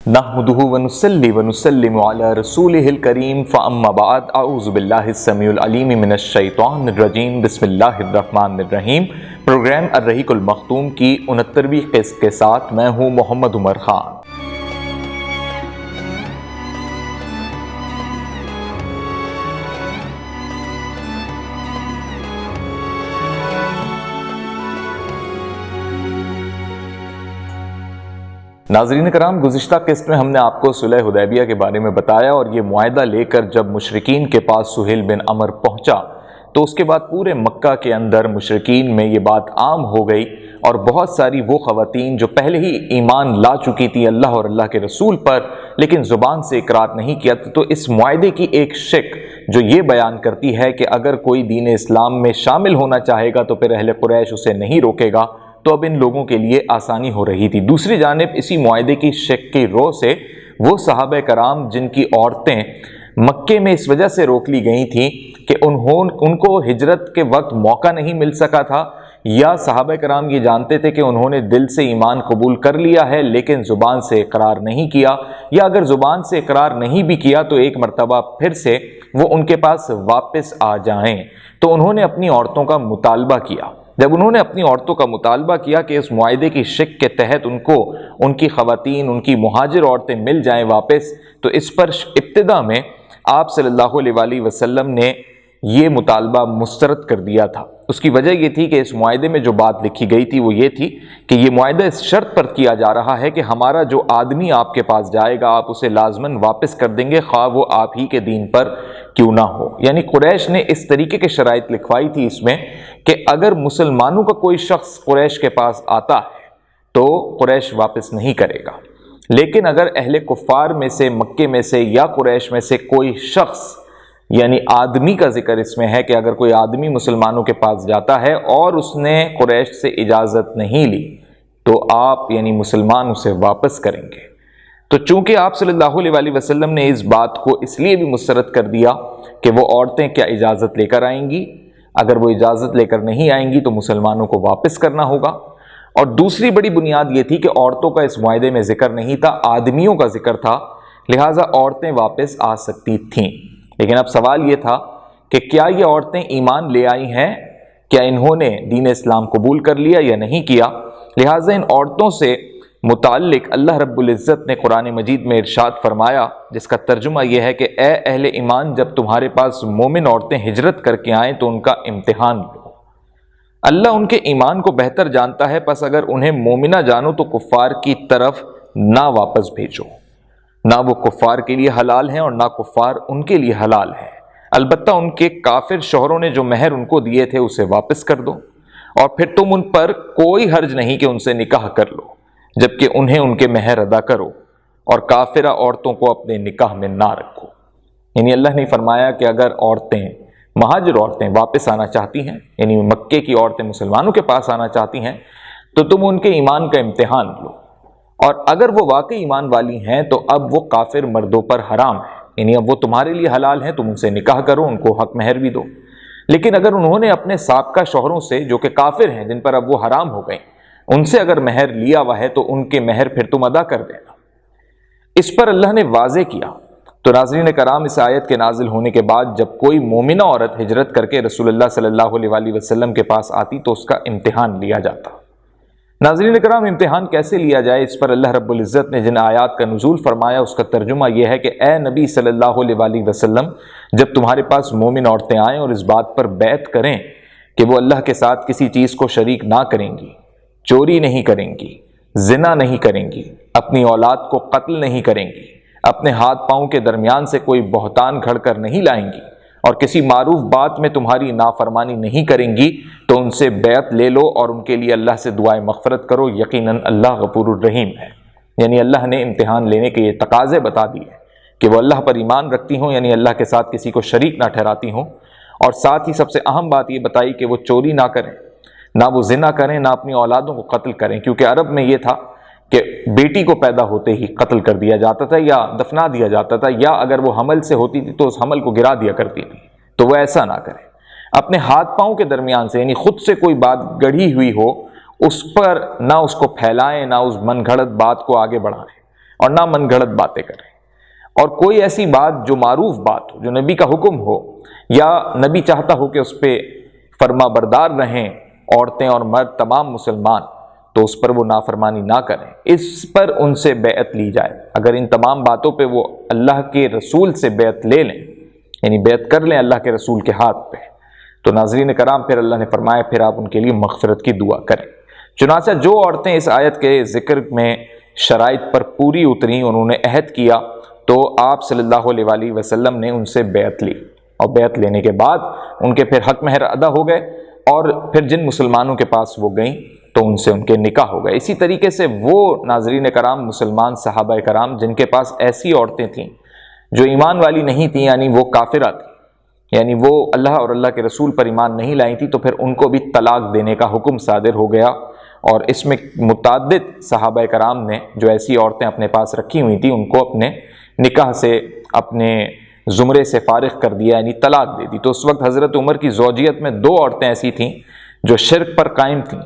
نحمدہ ونصلی ونسلم علی رسولہ الکریم فاما بعد اعوذ باللہ السمیع العلیم من الشیطان الرجیم بسم اللہ الرحمن الرحیم۔ پروگرام الرحیق المختوم کی 69ویں قسط کے ساتھ میں ہوں محمد عمر خان۔ ناظرین کرام، گزشتہ قسط میں ہم نے آپ کو صلح حدیبیہ کے بارے میں بتایا، اور یہ معاہدہ لے کر جب مشرکین کے پاس سہیل بن عمر پہنچا تو اس کے بعد پورے مکہ کے اندر مشرکین میں یہ بات عام ہو گئی، اور بہت ساری وہ خواتین جو پہلے ہی ایمان لا چکی تھی اللہ اور اللہ کے رسول پر لیکن زبان سے اقرار نہیں کیا، تو اس معاہدے کی ایک شق جو یہ بیان کرتی ہے کہ اگر کوئی دین اسلام میں شامل ہونا چاہے گا تو پھر اہل قریش اسے نہیں روکے گا، تو اب ان لوگوں کے لیے آسانی ہو رہی تھی۔ دوسری جانب اسی معاہدے کی شق کی رو سے وہ صحابہ کرام جن کی عورتیں مکے میں اس وجہ سے روک لی گئی تھیں کہ ان کو ہجرت کے وقت موقع نہیں مل سکا تھا، یا صحابہ کرام یہ جانتے تھے کہ انہوں نے دل سے ایمان قبول کر لیا ہے لیکن زبان سے اقرار نہیں کیا، یا اگر زبان سے اقرار نہیں بھی کیا تو ایک مرتبہ پھر سے وہ ان کے پاس واپس آ جائیں، تو انہوں نے اپنی عورتوں کا مطالبہ کیا۔ جب انہوں نے اپنی عورتوں کا مطالبہ کیا کہ اس معاہدے کی شق کے تحت ان کو ان کی خواتین، ان کی مہاجر عورتیں مل جائیں واپس، تو اس پر ابتدا میں آپ صلی اللہ علیہ وآلہ وسلم نے یہ مطالبہ مسترد کر دیا تھا۔ اس کی وجہ یہ تھی کہ اس معاہدے میں جو بات لکھی گئی تھی وہ یہ تھی کہ یہ معاہدہ اس شرط پر کیا جا رہا ہے کہ ہمارا جو آدمی آپ کے پاس جائے گا آپ اسے لازماً واپس کر دیں گے، خواہ وہ آپ ہی کے دین پر کیوں نہ ہو۔ یعنی قریش نے اس طریقے کے شرائط لکھوائی تھی اس میں کہ اگر مسلمانوں کا کوئی شخص قریش کے پاس آتا ہے تو قریش واپس نہیں کرے گا، لیکن اگر اہل کفار میں سے، مکے میں سے یا قریش میں سے کوئی شخص، یعنی آدمی کا ذکر اس میں ہے کہ اگر کوئی آدمی مسلمانوں کے پاس جاتا ہے اور اس نے قریش سے اجازت نہیں لی تو آپ یعنی مسلمان اسے واپس کریں گے۔ تو چونکہ آپ صلی اللہ علیہ وآلہ وسلم نے اس بات کو اس لیے بھی مسترد کر دیا کہ وہ عورتیں کیا اجازت لے کر آئیں گی، اگر وہ اجازت لے کر نہیں آئیں گی تو مسلمانوں کو واپس کرنا ہوگا، اور دوسری بڑی بنیاد یہ تھی کہ عورتوں کا اس معاہدے میں ذکر نہیں تھا، آدمیوں کا ذکر تھا، لہٰذا عورتیں واپس آ سکتی تھیں۔ لیکن اب سوال یہ تھا کہ کیا یہ عورتیں ایمان لے آئی ہیں، کیا انہوں نے دین اسلام قبول کر لیا یا نہیں کیا؟ لہٰذا ان عورتوں سے متعلق اللہ رب العزت نے قرآن مجید میں ارشاد فرمایا، جس کا ترجمہ یہ ہے کہ اے اہل ایمان، جب تمہارے پاس مومن عورتیں ہجرت کر کے آئیں تو ان کا امتحان لو۔ اللہ ان کے ایمان کو بہتر جانتا ہے، پس اگر انہیں مومنہ جانو تو کفار کی طرف نہ واپس بھیجو، نہ وہ کفار کے لیے حلال ہیں اور نہ کفار ان کے لیے حلال ہیں، البتہ ان کے کافر شوہروں نے جو مہر ان کو دیے تھے اسے واپس کر دو، اور پھر تم ان پر کوئی حرج نہیں کہ ان سے نکاح کر لو جبکہ انہیں ان کے مہر ادا کرو، اور کافرہ عورتوں کو اپنے نکاح میں نہ رکھو۔ یعنی اللہ نے فرمایا کہ اگر عورتیں، مہاجر عورتیں واپس آنا چاہتی ہیں، یعنی مکے کی عورتیں مسلمانوں کے پاس آنا چاہتی ہیں، تو تم ان کے ایمان کا امتحان لو، اور اگر وہ واقعی ایمان والی ہیں تو اب وہ کافر مردوں پر حرام ہے، یعنی اب وہ تمہارے لیے حلال ہیں، تم ان سے نکاح کرو، ان کو حق مہر بھی دو۔ لیکن اگر انہوں نے اپنے سابقہ شوہروں سے جو کہ کافر ہیں، جن پر اب وہ حرام ہو گئے، ان سے اگر مہر لیا ہوا ہے تو ان کے مہر پھر تم ادا کر دینا۔ اس پر اللہ نے واضح کیا۔ تو ناظرین کرام، اس آیت کے نازل ہونے کے بعد جب کوئی مومنہ عورت ہجرت کر کے رسول اللہ صلی اللہ علیہ وآلہ وسلم کے پاس آتی تو اس کا امتحان لیا جاتا۔ ناظرین کرام، امتحان کیسے لیا جائے، اس پر اللہ رب العزت نے جن آیات کا نزول فرمایا اس کا ترجمہ یہ ہے کہ اے نبی صلی اللہ علیہ وآلہ وسلم، جب تمہارے پاس مومن عورتیں آئیں اور اس بات پر بیعت کریں کہ وہ اللہ کے ساتھ کسی چیز کو شریک نہ کریں گی، چوری نہیں کریں گی، زنا نہیں کریں گی، اپنی اولاد کو قتل نہیں کریں گی، اپنے ہاتھ پاؤں کے درمیان سے کوئی بہتان گھڑ کر نہیں لائیں گی، اور کسی معروف بات میں تمہاری نافرمانی نہیں کریں گی، تو ان سے بیعت لے لو اور ان کے لیے اللہ سے دعائے مغفرت کرو، یقیناً اللہ غفور الرحیم ہے۔ یعنی اللہ نے امتحان لینے کے یہ تقاضے بتا دیے کہ وہ اللہ پر ایمان رکھتی ہوں، یعنی اللہ کے ساتھ کسی کو شریک نہ ٹھہراتی ہوں، اور ساتھ ہی سب سے اہم بات یہ بتائی کہ وہ چوری نہ کریں، نہ وہ زنا کریں، نہ اپنی اولادوں کو قتل کریں، کیونکہ عرب میں یہ تھا کہ بیٹی کو پیدا ہوتے ہی قتل کر دیا جاتا تھا یا دفنا دیا جاتا تھا، یا اگر وہ حمل سے ہوتی تھی تو اس حمل کو گرا دیا کرتی تھی، تو وہ ایسا نہ کریں۔ اپنے ہاتھ پاؤں کے درمیان سے، یعنی خود سے کوئی بات گڑھی ہوئی ہو اس پر نہ اس کو پھیلائیں، نہ اس من گھڑت بات کو آگے بڑھائیں، اور نہ من گھڑت باتیں کریں، اور کوئی ایسی بات جو معروف بات ہو، جو نبی کا حکم ہو یا نبی چاہتا ہو کہ اس پہ فرما بردار رہیں عورتیں اور مرد تمام مسلمان، تو اس پر وہ نافرمانی نہ کریں، اس پر ان سے بیعت لی جائے۔ اگر ان تمام باتوں پہ وہ اللہ کے رسول سے بیعت لے لیں، یعنی بیعت کر لیں اللہ کے رسول کے ہاتھ پہ، تو ناظرین کرام پھر اللہ نے فرمایا پھر آپ ان کے لیے مغفرت کی دعا کریں۔ چنانچہ جو عورتیں اس آیت کے ذکر میں شرائط پر پوری اتریں، انہوں نے عہد کیا، تو آپ صلی اللہ علیہ وآلہ وسلم نے ان سے بیعت لی، اور بیعت لینے کے بعد ان کے پھر حق مہر ادا ہو گئے، اور پھر جن مسلمانوں کے پاس وہ گئیں تو ان سے ان کے نکاح ہو گئے۔ اسی طریقے سے وہ ناظرین کرام مسلمان صحابہ کرام جن کے پاس ایسی عورتیں تھیں جو ایمان والی نہیں تھیں، یعنی وہ کافرہ تھیں، یعنی وہ اللہ اور اللہ کے رسول پر ایمان نہیں لائی تھی، تو پھر ان کو بھی طلاق دینے کا حکم صادر ہو گیا، اور اس میں متعدد صحابہ کرام نے جو ایسی عورتیں اپنے پاس رکھی ہوئی تھیں ان کو اپنے نکاح سے، اپنے زمرے سے فارغ کر دیا، یعنی طلاق دے دی۔ تو اس وقت حضرت عمر کی زوجیت میں 2 عورتیں ایسی تھیں جو شرک پر قائم تھیں،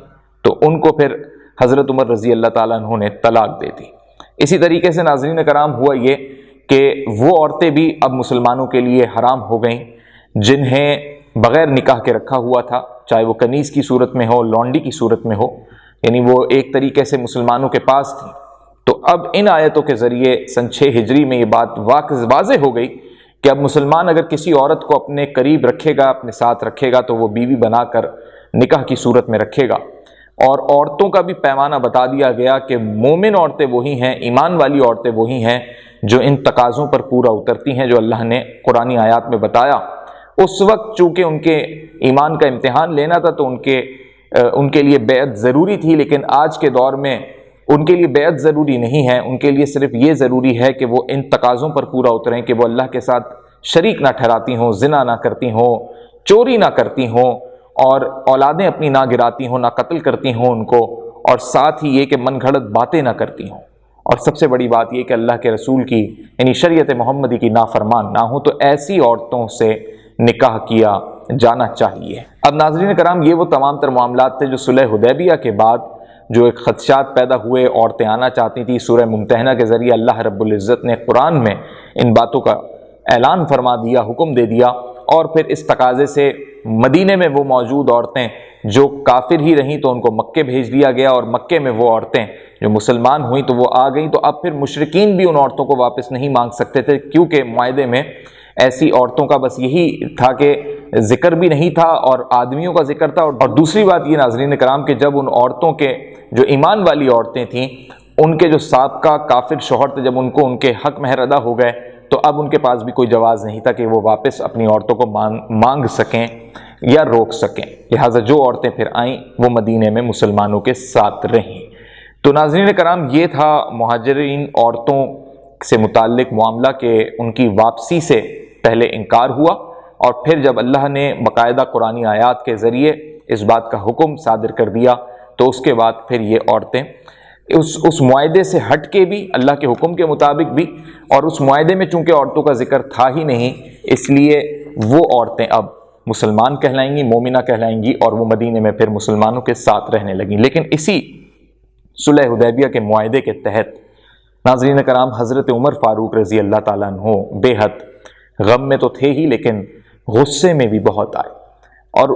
تو ان کو پھر حضرت عمر رضی اللہ تعالیٰ عنہ نے طلاق دے دی۔ اسی طریقے سے ناظرین کرام ہوا یہ کہ وہ عورتیں بھی اب مسلمانوں کے لیے حرام ہو گئیں جنہیں بغیر نکاح کے رکھا ہوا تھا، چاہے وہ کنیز کی صورت میں ہو، لونڈی کی صورت میں ہو، یعنی وہ ایک طریقے سے مسلمانوں کے پاس تھیں۔ تو اب ان آیتوں کے ذریعے سن 6 ہجری میں یہ بات واضح ہو گئی کہ اب مسلمان اگر کسی عورت کو اپنے قریب رکھے گا، اپنے ساتھ رکھے گا، تو وہ بیوی بنا کر نکاح کی صورت میں رکھے گا۔ اور عورتوں کا بھی پیمانہ بتا دیا گیا کہ مومن عورتیں وہی ہیں، ایمان والی عورتیں وہی ہیں جو ان تقاضوں پر پورا اترتی ہیں جو اللہ نے قرآنی آیات میں بتایا۔ اس وقت چونکہ ان کے ایمان کا امتحان لینا تھا تو ان کے لیے بیعت ضروری تھی، لیکن آج کے دور میں ان کے لیے بیعت ضروری نہیں ہے، ان کے لیے صرف یہ ضروری ہے کہ وہ ان تقاضوں پر پورا اتریں کہ وہ اللہ کے ساتھ شریک نہ ٹھہراتی ہوں، زنا نہ کرتی ہوں، چوری نہ کرتی ہوں، اور اولادیں اپنی نہ گراتی ہوں، نہ قتل کرتی ہوں ان کو، اور ساتھ ہی یہ کہ من گھڑت باتیں نہ کرتی ہوں، اور سب سے بڑی بات یہ کہ اللہ کے رسول کی یعنی شریعت محمدی کی نافرمان نہ ہو۔ تو ایسی عورتوں سے نکاح کیا جانا چاہیے۔ اب ناظرین کرام یہ وہ تمام تر معاملات تھے جو صلح حدیبیہ کے بعد جو ایک خدشات پیدا ہوئے، عورتیں آنا چاہتی تھیں، سورہ ممتحنہ کے ذریعے اللہ رب العزت نے قرآن میں ان باتوں کا اعلان فرما دیا، حکم دے دیا، اور پھر اس تقاضے سے مدینے میں وہ موجود عورتیں جو کافر ہی رہیں تو ان کو مکے بھیج دیا گیا، اور مکے میں وہ عورتیں جو مسلمان ہوئیں تو وہ آ گئیں۔ تو اب پھر مشرکین بھی ان عورتوں کو واپس نہیں مانگ سکتے تھے، کیونکہ معاہدے میں ایسی عورتوں کا بس یہی تھا کہ ذکر بھی نہیں تھا اور آدمیوں کا ذکر تھا۔ اور دوسری بات یہ ناظرین کرام کہ جب ان عورتوں کے جو ایمان والی عورتیں تھیں، ان کے جو سابقہ کافر شوہر تھے، جب ان کو ان کے حق مہر ادا ہو گئے تو اب ان کے پاس بھی کوئی جواز نہیں تھا کہ وہ واپس اپنی عورتوں کو مانگ سکیں یا روک سکیں، لہٰذا جو عورتیں پھر آئیں وہ مدینے میں مسلمانوں کے ساتھ رہیں۔ تو ناظرین کرام یہ تھا مہاجرین عورتوں سے متعلق معاملہ کہ ان کی واپسی سے پہلے انکار ہوا، اور پھر جب اللہ نے باقاعدہ قرآنی آیات کے ذریعے اس بات کا حکم صادر کر دیا تو اس کے بعد پھر یہ عورتیں اس معاہدے سے ہٹ کے بھی اللہ کے حکم کے مطابق بھی، اور اس معاہدے میں چونکہ عورتوں کا ذکر تھا ہی نہیں، اس لیے وہ عورتیں اب مسلمان کہلائیں گی، مومنہ کہلائیں گی، اور وہ مدینے میں پھر مسلمانوں کے ساتھ رہنے لگیں۔ لیکن اسی صلح حدیبیہ کے معاہدے کے تحت ناظرین کرام حضرت عمر فاروق رضی اللہ تعالیٰ عنہ بے حد غم میں تو تھے ہی، لیکن غصے میں بھی بہت آئے۔ اور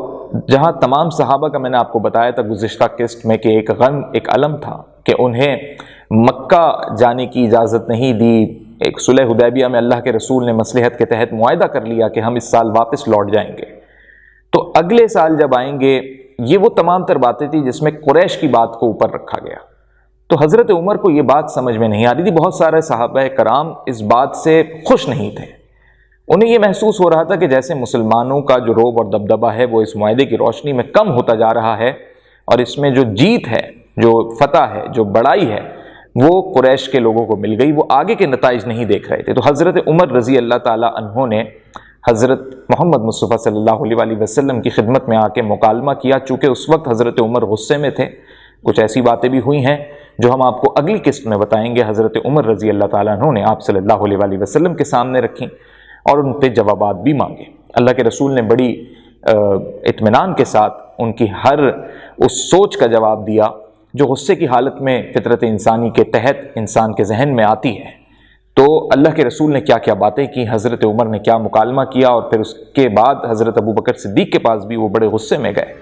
جہاں تمام صحابہ کا میں نے آپ کو بتایا تھا گزشتہ قسط میں کہ ایک غم، ایک علم تھا کہ انہیں مکہ جانے کی اجازت نہیں دی، ایک صلح حدیبیہ میں اللہ کے رسول نے مصلحت کے تحت معاہدہ کر لیا کہ ہم اس سال واپس لوٹ جائیں گے، تو اگلے سال جب آئیں گے، یہ وہ تمام تر باتیں تھیں جس میں قریش کی بات کو اوپر رکھا گیا۔ تو حضرت عمر کو یہ بات سمجھ میں نہیں آ رہی تھی، بہت سارے صحابہ کرام اس بات سے خوش نہیں تھے، انہیں یہ محسوس ہو رہا تھا کہ جیسے مسلمانوں کا جو رعب اور دبدبہ ہے وہ اس معاہدے کی روشنی میں کم ہوتا جا رہا ہے، اور اس میں جو جیت ہے، جو فتح ہے، جو بڑائی ہے، وہ قریش کے لوگوں کو مل گئی، وہ آگے کے نتائج نہیں دیکھ رہے تھے۔ تو حضرت عمر رضی اللہ تعالی عنہ نے حضرت محمد مصطفیٰ صلی اللہ علیہ وسلم کی خدمت میں آ کے مکالمہ کیا، چونکہ اس وقت حضرت عمر غصے میں تھے، کچھ ایسی باتیں بھی ہوئی ہیں جو ہم آپ کو اگلی قسط میں بتائیں گے۔ حضرت عمر رضی اللہ تعالیٰ عنہ نے آپ صلی اللہ علیہ وسلم کے سامنے رکھیں اور ان پہ جوابات بھی مانگے۔ اللہ کے رسول نے بڑی اطمینان کے ساتھ ان کی ہر اس سوچ کا جواب دیا جو غصے کی حالت میں فطرت انسانی کے تحت انسان کے ذہن میں آتی ہے۔ تو اللہ کے رسول نے کیا کیا باتیں کی، حضرت عمر نے کیا مکالمہ کیا، اور پھر اس کے بعد حضرت ابوبکر صدیق کے پاس بھی وہ بڑے غصے میں گئے۔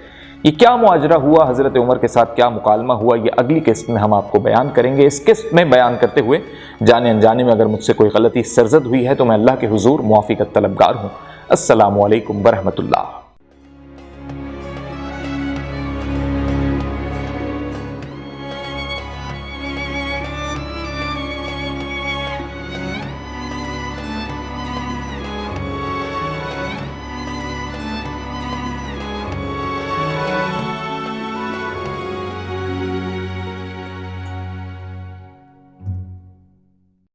یہ کیا مواجرہ ہوا، حضرت عمر کے ساتھ کیا مکالمہ ہوا، یہ اگلی قسط میں ہم آپ کو بیان کریں گے۔ اس قسط میں بیان کرتے ہوئے جانے انجانے میں اگر مجھ سے کوئی غلطی سرزد ہوئی ہے تو میں اللہ کے حضور معافی کا طلبگار ہوں۔ السلام علیکم ورحمۃ اللہ۔